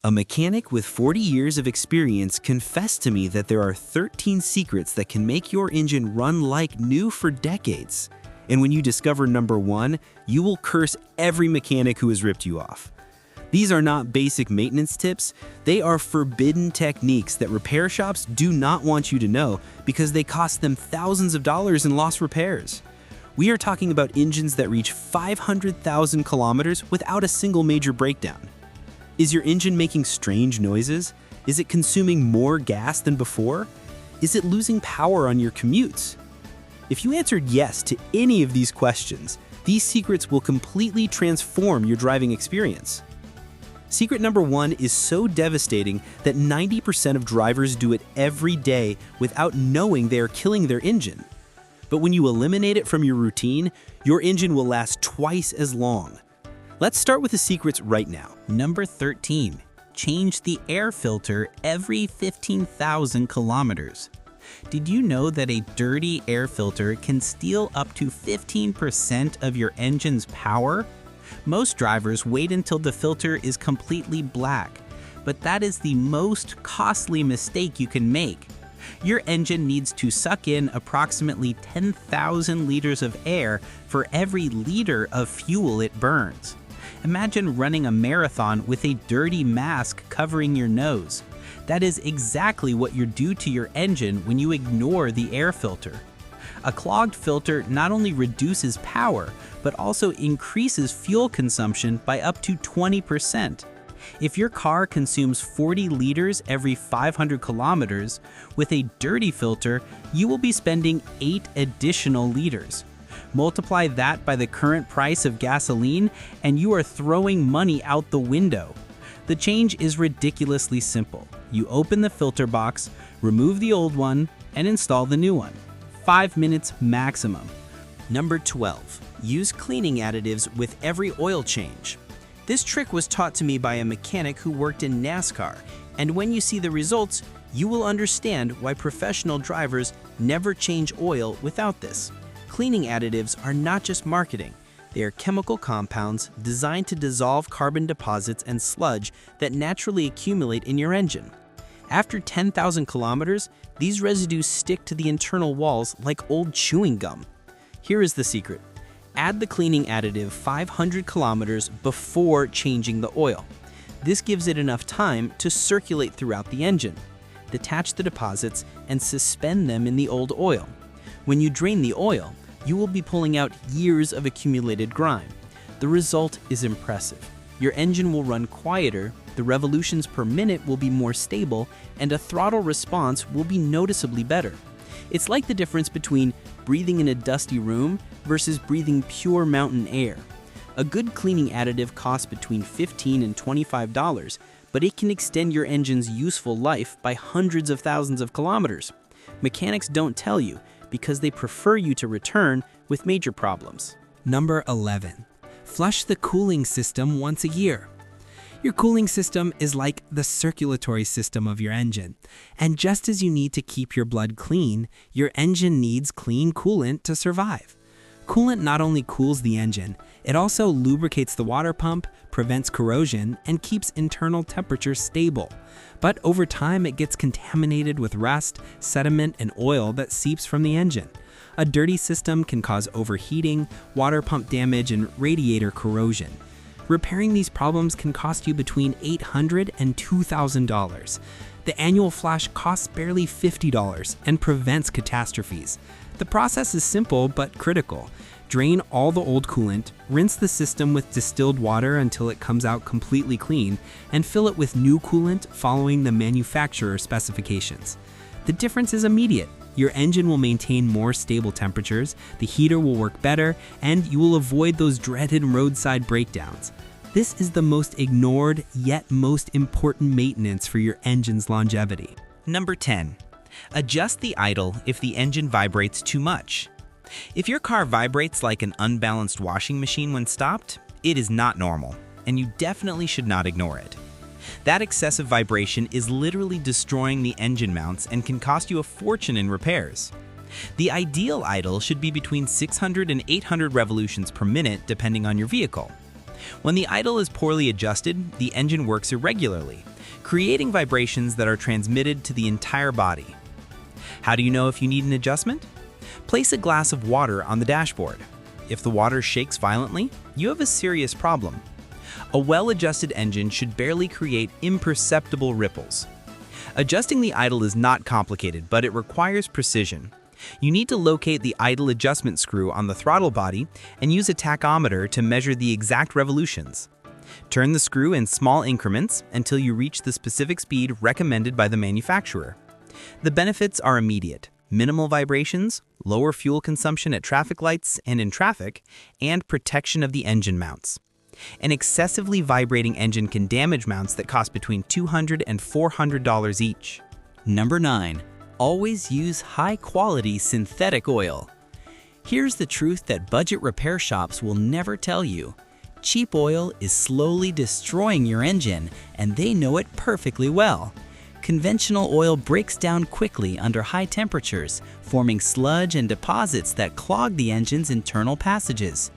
A mechanic with 40 years of experience confessed to me that there are 13 secrets that can make your engine run like new for decades. And when you discover number 1, you will curse every mechanic who has ripped you off. These are not basic maintenance tips, they are forbidden techniques that repair shops do not want you to know because they cost them thousands of dollars in lost repairs. We are talking about engines that reach 500,000 kilometers without a single major breakdown. Is your engine making strange noises? Is it consuming more gas than before? Is it losing power on your commutes? If you answered yes to any of these questions, these secrets will completely transform your driving experience. Secret number 1 is so devastating that 90% of drivers do it every day without knowing they are killing their engine. But when you eliminate it from your routine, your engine will last twice as long. Let's start with the secrets right now. Number 13. Change the air filter every 15,000 kilometers. Did you know that a dirty air filter can steal up to 15% of your engine's power? Most drivers wait until the filter is completely black, but that is the most costly mistake you can make. Your engine needs to suck in approximately 10,000 liters of air for every liter of fuel it burns. Imagine running a marathon with a dirty mask covering your nose. That is exactly what you do to your engine when you ignore the air filter. A clogged filter not only reduces power, but also increases fuel consumption by up to 20%. If your car consumes 40 liters every 500 kilometers, with a dirty filter, you will be spending 8 additional liters. Multiply that by the current price of gasoline, and you are throwing money out the window. The change is ridiculously simple. You open the filter box, remove the old one, and install the new one. 5 minutes maximum. Number 12. Use cleaning additives with every oil change. This trick was taught to me by a mechanic who worked in NASCAR, and when you see the results, you will understand why professional drivers never change oil without this. Cleaning additives are not just marketing. They are chemical compounds designed to dissolve carbon deposits and sludge that naturally accumulate in your engine. After 10,000 kilometers, these residues stick to the internal walls like old chewing gum. Here is the secret. Add the cleaning additive 500 kilometers before changing the oil. This gives it enough time to circulate throughout the engine. Detach the deposits and suspend them in the old oil. When you drain the oil, you will be pulling out years of accumulated grime. The result is impressive. Your engine will run quieter, the revolutions per minute will be more stable, and a throttle response will be noticeably better. It's like the difference between breathing in a dusty room versus breathing pure mountain air. A good cleaning additive costs between $15 and $25, but it can extend your engine's useful life by hundreds of thousands of kilometers. Mechanics don't tell you because they prefer you to return with major problems. Number 11. Flush the cooling system once a year. Your cooling system is like the circulatory system of your engine. And just as you need to keep your blood clean, your engine needs clean coolant to survive. Coolant not only cools the engine, it also lubricates the water pump, prevents corrosion, and keeps internal temperature stable. But over time, it gets contaminated with rust, sediment, and oil that seeps from the engine. A dirty system can cause overheating, water pump damage, and radiator corrosion. Repairing these problems can cost you between $800 and $2,000. The annual flush costs barely $50 and prevents catastrophes. The process is simple but critical. Drain all the old coolant, rinse the system with distilled water until it comes out completely clean, and fill it with new coolant following the manufacturer's specifications. The difference is immediate. Your engine will maintain more stable temperatures, the heater will work better, and you will avoid those dreaded roadside breakdowns. This is the most ignored yet most important maintenance for your engine's longevity. Number 10. Adjust the idle if the engine vibrates too much. If your car vibrates like an unbalanced washing machine when stopped, it is not normal, and you definitely should not ignore it. That excessive vibration is literally destroying the engine mounts and can cost you a fortune in repairs. The ideal idle should be between 600 and 800 revolutions per minute depending on your vehicle. When the idle is poorly adjusted, the engine works irregularly, creating vibrations that are transmitted to the entire body. How do you know if you need an adjustment? Place a glass of water on the dashboard. If the water shakes violently, you have a serious problem. A well-adjusted engine should barely create imperceptible ripples. Adjusting the idle is not complicated, but it requires precision. You need to locate the idle adjustment screw on the throttle body and use a tachometer to measure the exact revolutions. Turn the screw in small increments until you reach the specific speed recommended by the manufacturer. The benefits are immediate: minimal vibrations, lower fuel consumption at traffic lights and in traffic, and protection of the engine mounts. An excessively vibrating engine can damage mounts that cost between $200 and $400 each. Number 9. Always use high-quality synthetic oil. Here's the truth that budget repair shops will never tell you. Cheap oil is slowly destroying your engine, and they know it perfectly well. Conventional oil breaks down quickly under high temperatures, forming sludge and deposits that clog the engine's internal passages.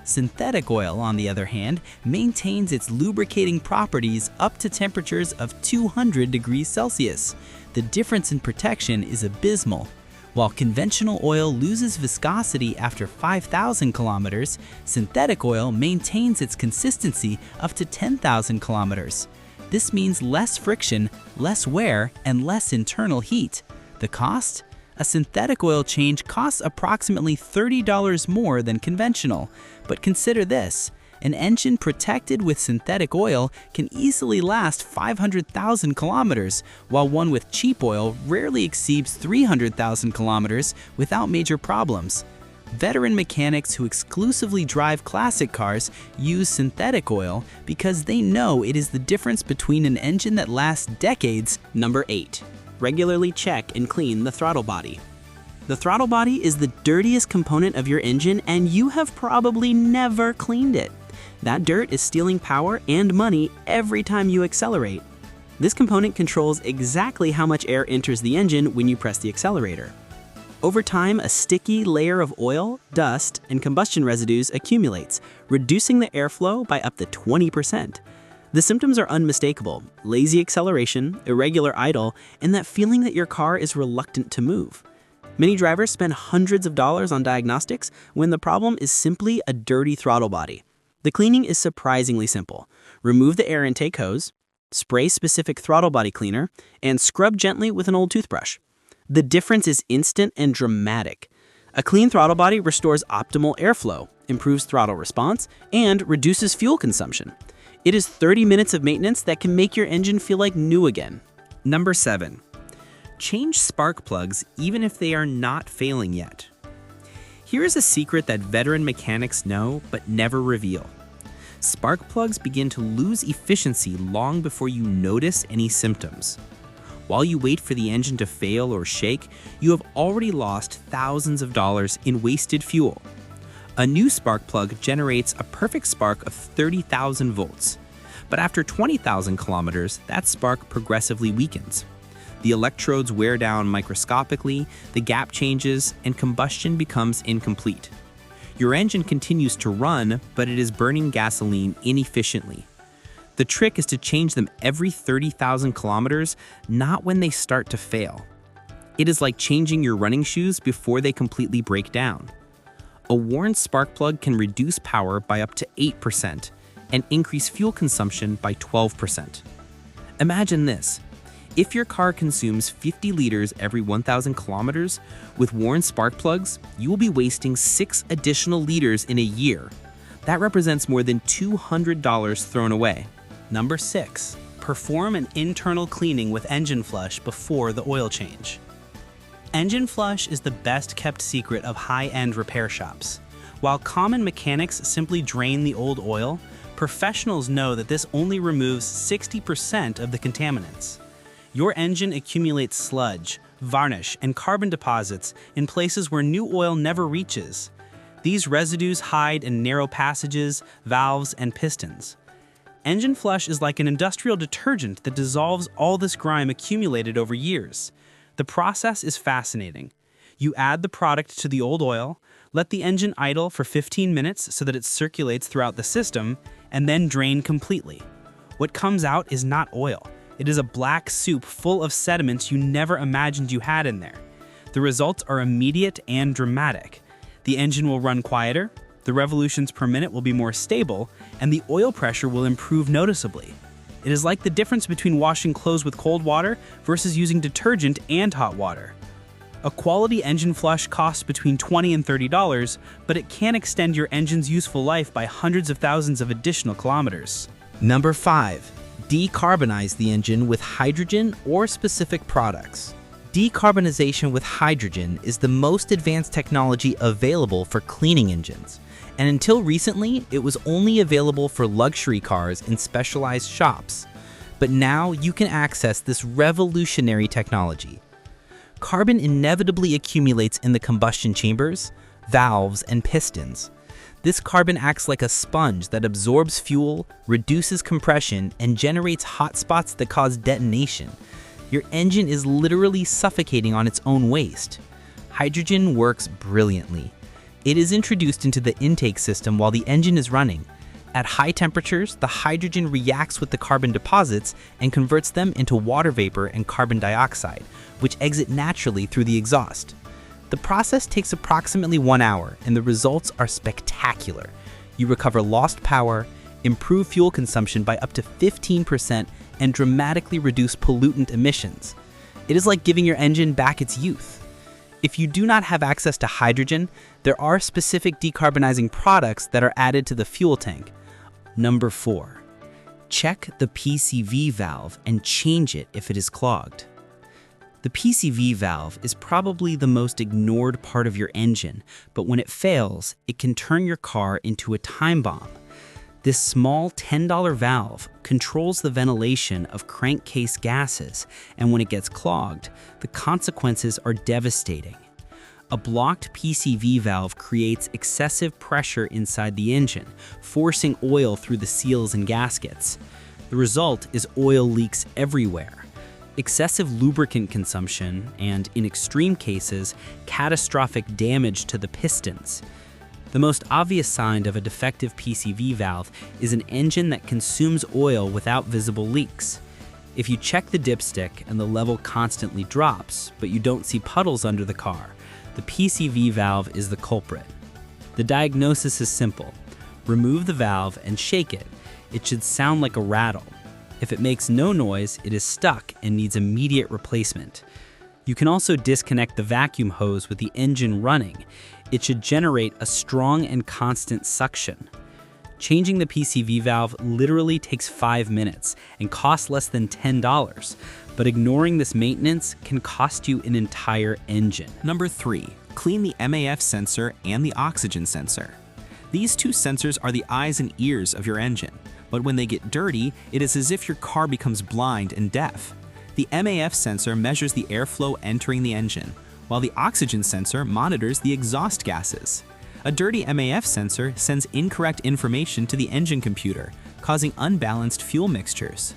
Synthetic oil, on the other hand, maintains its lubricating properties up to temperatures of 200 degrees Celsius. The difference in protection is abysmal. While conventional oil loses viscosity after 5,000 kilometers, synthetic oil maintains its consistency up to 10,000 kilometers. This means less friction, less wear, and less internal heat. The cost? A synthetic oil change costs approximately $30 more than conventional. But consider this: an engine protected with synthetic oil can easily last 500,000 kilometers, while one with cheap oil rarely exceeds 300,000 kilometers without major problems. Veteran mechanics who exclusively drive classic cars use synthetic oil because they know it is the difference between an engine that lasts decades. Number 8. Regularly check and clean the throttle body. The throttle body is the dirtiest component of your engine, and you have probably never cleaned it. That dirt is stealing power and money every time you accelerate. This component controls exactly how much air enters the engine when you press the accelerator. Over time, a sticky layer of oil, dust, and combustion residues accumulates, reducing the airflow by up to 20%. The symptoms are unmistakable: lazy acceleration, irregular idle, and that feeling that your car is reluctant to move. Many drivers spend hundreds of dollars on diagnostics when the problem is simply a dirty throttle body. The cleaning is surprisingly simple. Remove the air intake hose, spray specific throttle body cleaner, and scrub gently with an old toothbrush. The difference is instant and dramatic. A clean throttle body restores optimal airflow, improves throttle response, and reduces fuel consumption. It is 30 minutes of maintenance that can make your engine feel like new again. Number 7. Change spark plugs even if they are not failing yet. Here is a secret that veteran mechanics know but never reveal. Spark plugs begin to lose efficiency long before you notice any symptoms. While you wait for the engine to fail or shake, you have already lost thousands of dollars in wasted fuel. A new spark plug generates a perfect spark of 30,000 volts. But after 20,000 kilometers, that spark progressively weakens. The electrodes wear down microscopically, the gap changes, and combustion becomes incomplete. Your engine continues to run, but it is burning gasoline inefficiently. The trick is to change them every 30,000 kilometers, not when they start to fail. It is like changing your running shoes before they completely break down. A worn spark plug can reduce power by up to 8% and increase fuel consumption by 12%. Imagine this: if your car consumes 50 liters every 1,000 kilometers, with worn spark plugs, you will be wasting 6 additional liters in a year. That represents more than $200 thrown away. Number 6. Perform an internal cleaning with engine flush before the oil change. Engine flush is the best kept secret of high-end repair shops. While common mechanics simply drain the old oil, professionals know that this only removes 60% of the contaminants. Your engine accumulates sludge, varnish, and carbon deposits in places where new oil never reaches. These residues hide in narrow passages, valves, and pistons. Engine flush is like an industrial detergent that dissolves all this grime accumulated over years. The process is fascinating. You add the product to the old oil, let the engine idle for 15 minutes so that it circulates throughout the system, and then drain completely. What comes out is not oil. It is a black soup full of sediments you never imagined you had in there. The results are immediate and dramatic. The engine will run quieter, the revolutions per minute will be more stable, and the oil pressure will improve noticeably. It is like the difference between washing clothes with cold water versus using detergent and hot water. A quality engine flush costs between $20 and $30, but it can extend your engine's useful life by hundreds of thousands of additional kilometers. Number 5. Decarbonize the engine with hydrogen or specific products. Decarbonization with hydrogen is the most advanced technology available for cleaning engines, and until recently, it was only available for luxury cars in specialized shops. But now you can access this revolutionary technology. Carbon inevitably accumulates in the combustion chambers, valves, and pistons. This carbon acts like a sponge that absorbs fuel, reduces compression, and generates hot spots that cause detonation. Your engine is literally suffocating on its own waste. Hydrogen works brilliantly. It is introduced into the intake system while the engine is running. At high temperatures, the hydrogen reacts with the carbon deposits and converts them into water vapor and carbon dioxide, which exit naturally through the exhaust. The process takes approximately 1 hour, and the results are spectacular. You recover lost power, improve fuel consumption by up to 15%, and dramatically reduce pollutant emissions. It is like giving your engine back its youth. If you do not have access to hydrogen, there are specific decarbonizing products that are added to the fuel tank. Number 4. Check the PCV valve and change it if it is clogged. The PCV valve is probably the most ignored part of your engine, but when it fails, it can turn your car into a time bomb. This small $10 valve controls the ventilation of crankcase gases, and when it gets clogged, the consequences are devastating. A blocked PCV valve creates excessive pressure inside the engine, forcing oil through the seals and gaskets. The result is oil leaks everywhere, excessive lubricant consumption, and, in extreme cases, catastrophic damage to the pistons. The most obvious sign of a defective PCV valve is an engine that consumes oil without visible leaks. If you check the dipstick and the level constantly drops, but you don't see puddles under the car, the PCV valve is the culprit. The diagnosis is simple. Remove the valve and shake it. It should sound like a rattle. If it makes no noise, it is stuck and needs immediate replacement. You can also disconnect the vacuum hose with the engine running. It should generate a strong and constant suction. Changing the PCV valve literally takes 5 minutes and costs less than $10, but ignoring this maintenance can cost you an entire engine. Number 3. Clean the MAF sensor and the oxygen sensor. These two sensors are the eyes and ears of your engine, but when they get dirty, it is as if your car becomes blind and deaf. The MAF sensor measures the airflow entering the engine, while the oxygen sensor monitors the exhaust gases. A dirty MAF sensor sends incorrect information to the engine computer, causing unbalanced fuel mixtures.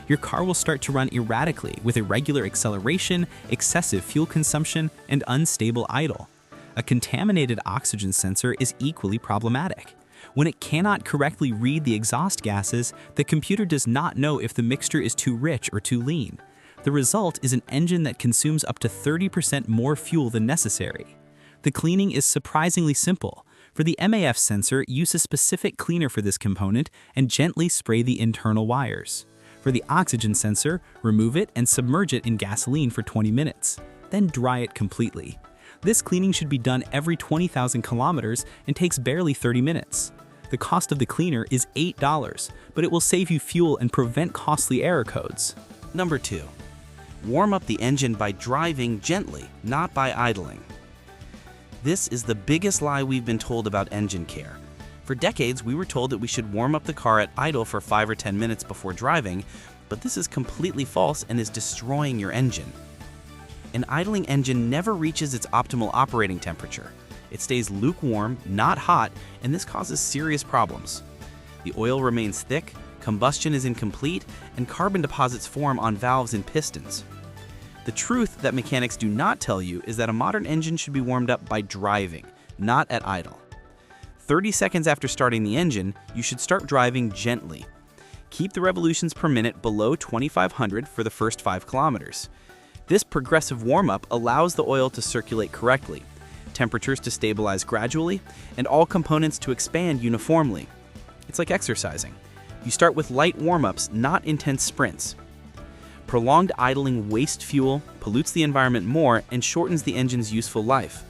Your car will start to run erratically with irregular acceleration, excessive fuel consumption, and unstable idle. A contaminated oxygen sensor is equally problematic. When it cannot correctly read the exhaust gases, the computer does not know if the mixture is too rich or too lean. The result is an engine that consumes up to 30% more fuel than necessary. The cleaning is surprisingly simple. For the MAF sensor, use a specific cleaner for this component and gently spray the internal wires. For the oxygen sensor, remove it and submerge it in gasoline for 20 minutes. Then dry it completely. This cleaning should be done every 20,000 kilometers and takes barely 30 minutes. The cost of the cleaner is $8, but it will save you fuel and prevent costly error codes. Number 2. Warm up the engine by driving gently, not by idling. This is the biggest lie we've been told about engine care. For decades, we were told that we should warm up the car at idle for 5 or 10 minutes before driving, but this is completely false and is destroying your engine. An idling engine never reaches its optimal operating temperature. It stays lukewarm, not hot, and this causes serious problems. The oil remains thick, combustion is incomplete, and carbon deposits form on valves and pistons. The truth that mechanics do not tell you is that a modern engine should be warmed up by driving, not at idle. 30 seconds after starting the engine, you should start driving gently. Keep the revolutions per minute below 2,500 for the first 5 kilometers. This progressive warm-up allows the oil to circulate correctly, temperatures to stabilize gradually, and all components to expand uniformly. It's like exercising. You start with light warm-ups, not intense sprints. Prolonged idling wastes fuel, pollutes the environment more, and shortens the engine's useful life.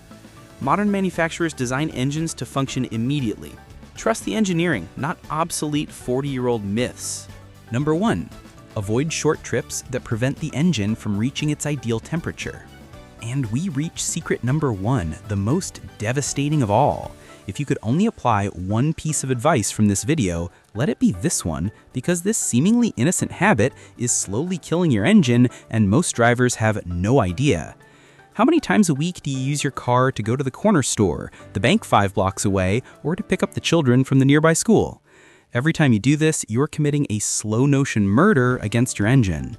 Modern manufacturers design engines to function immediately. Trust the engineering, not obsolete 40-year-old myths. Number 1. Avoid short trips that prevent the engine from reaching its ideal temperature. And we reach secret number 1, the most devastating of all. If you could only apply one piece of advice from this video, let it be this one, because this seemingly innocent habit is slowly killing your engine and most drivers have no idea. How many times a week do you use your car to go to the corner store, the bank 5 blocks away, or to pick up the children from the nearby school? Every time you do this, you're committing a slow-motion murder against your engine.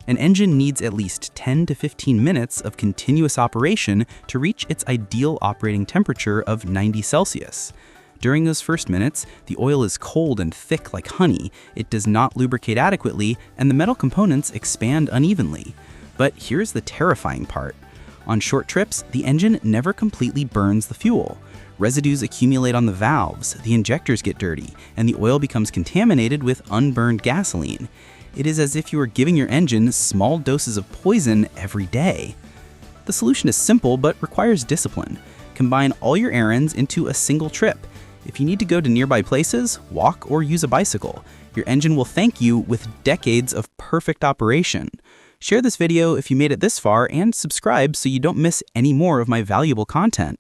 An engine needs at least 10 to 15 minutes of continuous operation to reach its ideal operating temperature of 90 Celsius. During those first minutes, the oil is cold and thick like honey, it does not lubricate adequately, and the metal components expand unevenly. But here's the terrifying part. On short trips, the engine never completely burns the fuel. Residues accumulate on the valves, the injectors get dirty, and the oil becomes contaminated with unburned gasoline. It is as if you are giving your engine small doses of poison every day. The solution is simple but requires discipline. Combine all your errands into a single trip. If you need to go to nearby places, walk or use a bicycle. Your engine will thank you with decades of perfect operation. Share this video if you made it this far and subscribe so you don't miss any more of my valuable content.